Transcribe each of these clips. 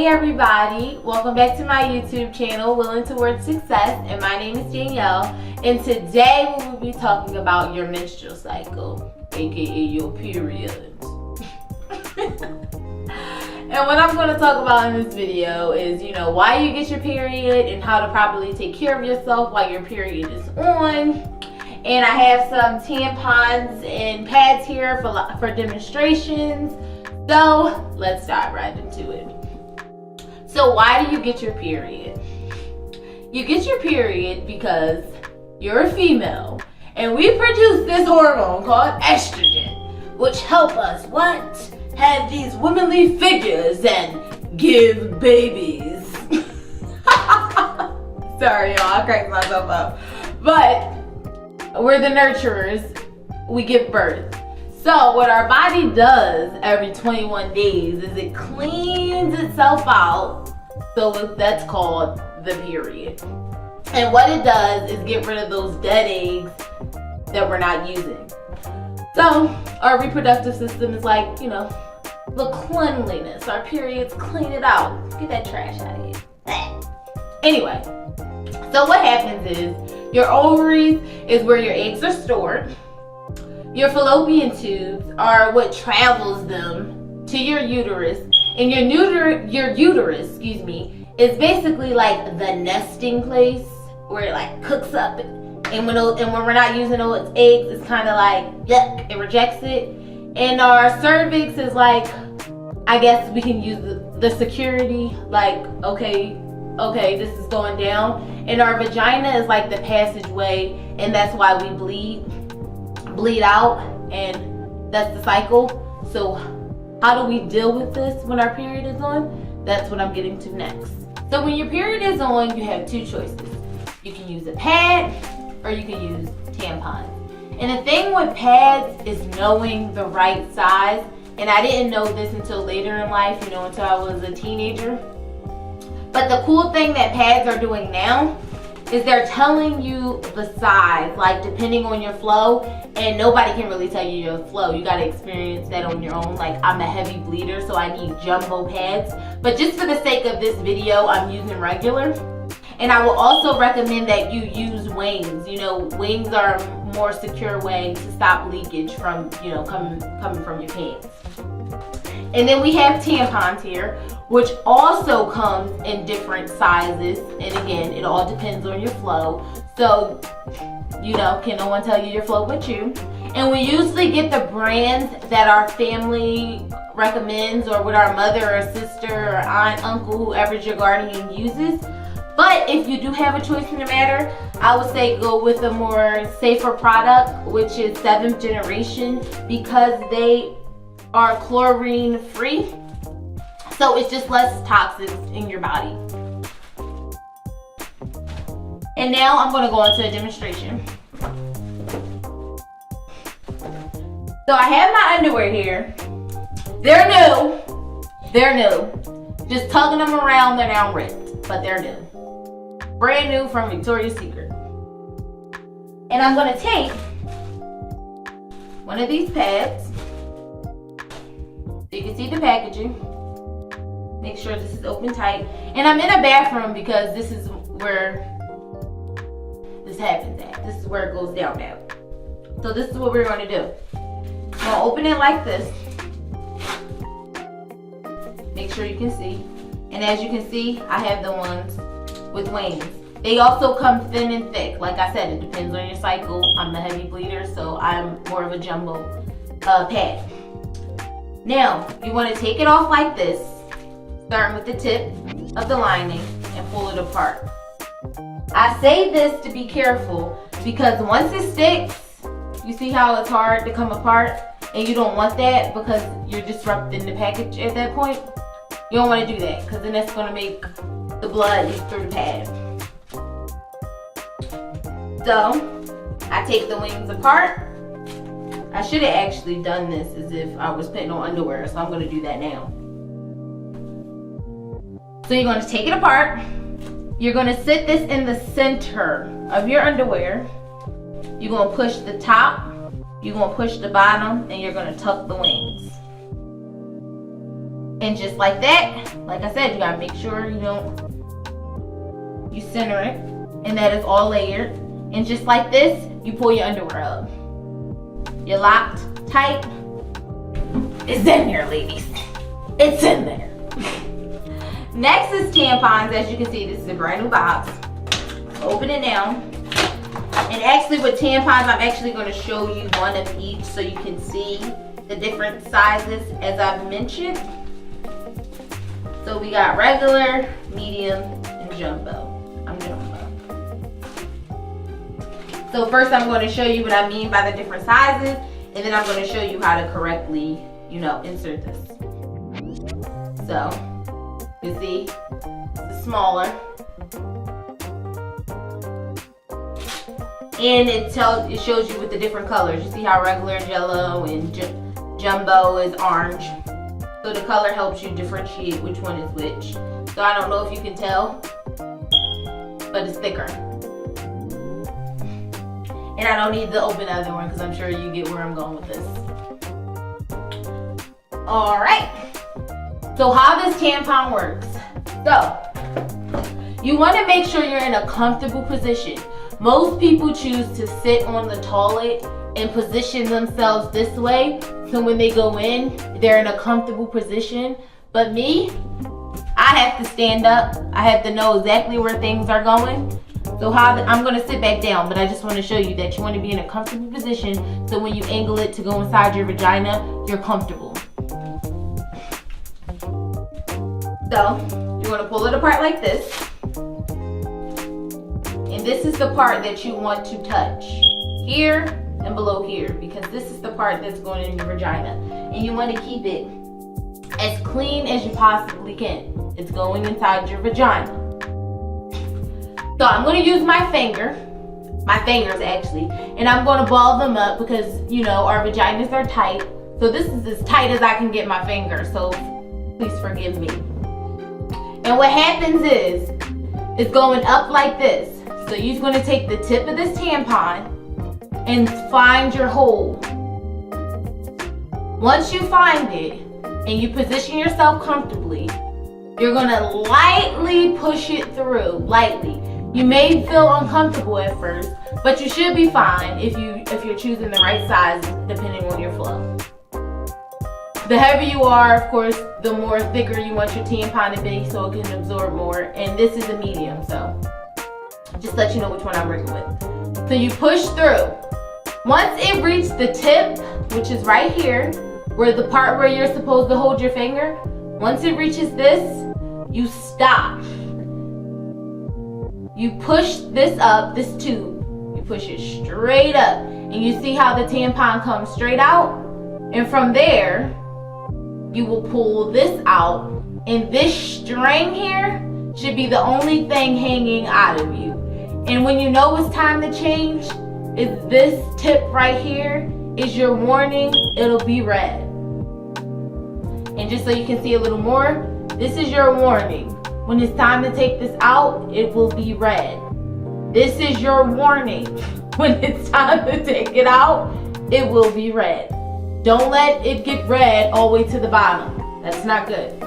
Hey everybody, welcome back to my YouTube channel, Willing Towards Success, and my name is Danielle, and today we will be talking about your menstrual cycle, aka your period. And what I'm going to talk about in this video is, why you get your period and how to properly take care of yourself while your period is on. And I have some tampons and pads here for demonstrations. So let's dive right into it. So why do you get your period? You get your period because you're a female and we produce this hormone called estrogen, which help us have these womanly figures and give babies. Sorry y'all, I cracked myself up. But we're the nurturers, we give birth. So what our body does every 21 days is it cleans itself out. So that's called the period. And what it does is get rid of those dead eggs that we're not using. So our reproductive system is like, the cleanliness. Our periods clean it out. Get that trash out of here. Anyway, so what happens is your ovaries is where your eggs are stored. Your fallopian tubes are what travels them to your uterus, and your uterus, is basically like the nesting place where it like cooks up, and when we're not using those eggs, it's kind of like yuck, it rejects it. And our cervix is like, I guess we can use the security, like okay, this is going down. And our vagina is like the passageway, and that's why we bleed out, and that's the cycle. So how do we deal with this when our period is on? That's what I'm getting to next. So when your period is on, you have two choices. You can use a pad or you can use tampons. And the thing with pads is knowing the right size. And I didn't know this until later in life, until I was a teenager. But the cool thing that pads are doing now is they're telling you the size, like depending on your flow, and nobody can really tell you your flow. You gotta experience that on your own. Like, I'm a heavy bleeder, so I need jumbo pads. But just for the sake of this video, I'm using regular. And I will also recommend that you use wings. Wings are a more secure way to stop leakage from, coming from your pants. And then we have tampons here, which also comes in different sizes. And again, it all depends on your flow. So, can no one tell you your flow but you? And we usually get the brands that our family recommends, or what our mother or sister or aunt, uncle, whoever's your guardian uses. But if you do have a choice in the matter, I would say go with a more safer product, which is 7th generation, because they are chlorine free. So it's just less toxic in your body. And now I'm going to go into a demonstration. So I have my underwear here. They're new. Just tugging them around, they're now ripped, but they're new. Brand new from Victoria's Secret. And I'm going to take one of these pads. So you can see the packaging. Make sure this is open tight. And I'm in a bathroom because this is where this happens at. This is where it goes down now. So this is what we're going to do. I'm going to open it like this. Make sure you can see. And as you can see, I have the ones with wings. They also come thin and thick. Like I said, it depends on your cycle. I'm a heavy bleeder, so I'm more of a jumbo pad. Now, you want to take it off like this, starting with the tip of the lining, and pull it apart. I say this to be careful because once it sticks, you see how it's hard to come apart, and you don't want that because you're disrupting the package at that point. You don't want to do that because then that's going to make the blood leak through the pad. So, I take the wings apart. I should have actually done this as if I was putting on underwear, so I'm going to do that now. So you're going to take it apart. You're going to sit this in the center of your underwear. You're going to push the top, you're going to push the bottom, and you're going to tuck the wings. And just like that, like I said, you gotta make sure you center it, and that is all layered. And just like this, you pull your underwear up. You're locked tight. It's in there, ladies. It's in there. Next is tampons. As you can see, this is a brand new box. Open it now. And actually with tampons, I'm actually going to show you one of each so you can see the different sizes as I've mentioned. So we got regular, medium, and jumbo. I'm jumbo. So first I'm going to show you what I mean by the different sizes, and then I'm going to show you how to correctly, insert this. So, you see, it's smaller. And it shows you with the different colors. You see how regular is yellow and jumbo is orange. So the color helps you differentiate which one is which. So I don't know if you can tell, but it's thicker. And I don't need to open the other one because I'm sure you get where I'm going with this. Alright. So how this tampon works. So, you want to make sure you're in a comfortable position. Most people choose to sit on the toilet and position themselves this way, so when they go in, they're in a comfortable position. But me, I have to stand up. I have to know exactly where things are going. So I'm going to sit back down, but I just want to show you that you want to be in a comfortable position, so when you angle it to go inside your vagina, you're comfortable. So you're going to pull it apart like this. And this is the part that you want to touch. Here and below here, because this is the part that's going in your vagina. And you want to keep it as clean as you possibly can. It's going inside your vagina. So I'm going to use my fingers actually, and I'm going to ball them up because, our vaginas are tight. So this is as tight as I can get my finger, so please forgive me. And what happens is, it's going up like this. So you're going to take the tip of this tampon and find your hole. Once you find it and you position yourself comfortably, you're going to lightly push it through, lightly. You may feel uncomfortable at first, but you should be fine if you're choosing the right size depending on your flow. The heavier you are, of course, the more thicker you want your tampon to be so it can absorb more. And this is a medium, so just let you know which one I'm working with. So you push through. Once it reaches the tip, which is right here, where the part where you're supposed to hold your finger, once it reaches this, you stop. You push this up, this tube. You push it straight up. And you see how the tampon comes straight out? And from there, you will pull this out. And this string here should be the only thing hanging out of you. And when you know it's time to change, is this tip right here is your warning. It'll be red. And just so you can see a little more, this is your warning. When it's time to take this out, it will be red. This is your warning. When it's time to take it out, it will be red. Don't let it get red all the way to the bottom. That's not good.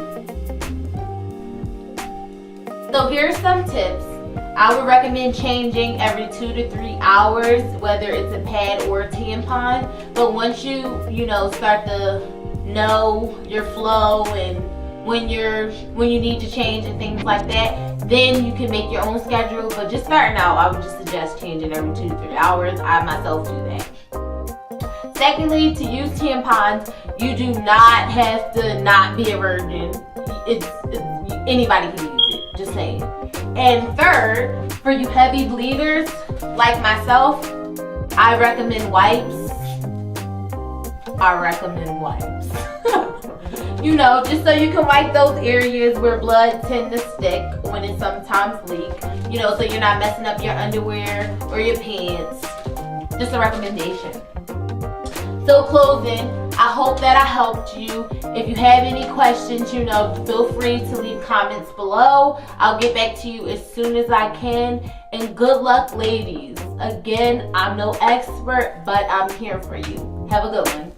So here's some tips. I would recommend changing every 2 to 3 hours, whether it's a pad or a tampon. But once you start to know your flow and when you need to change and things like that, then you can make your own schedule. But just starting out, I would just suggest changing every 2 to 3 hours. I myself do that. Secondly, to use tampons, you do not have to not be a virgin. Anybody can use it, just saying. And third, for you heavy bleeders like myself, I recommend wipes. Just so you can wipe those areas where blood tend to stick when it sometimes leak. So you're not messing up your underwear or your pants. Just a recommendation. So closing, I hope that I helped you. If you have any questions, feel free to leave comments below. I'll get back to you as soon as I can. And good luck, ladies. Again, I'm no expert, but I'm here for you. Have a good one.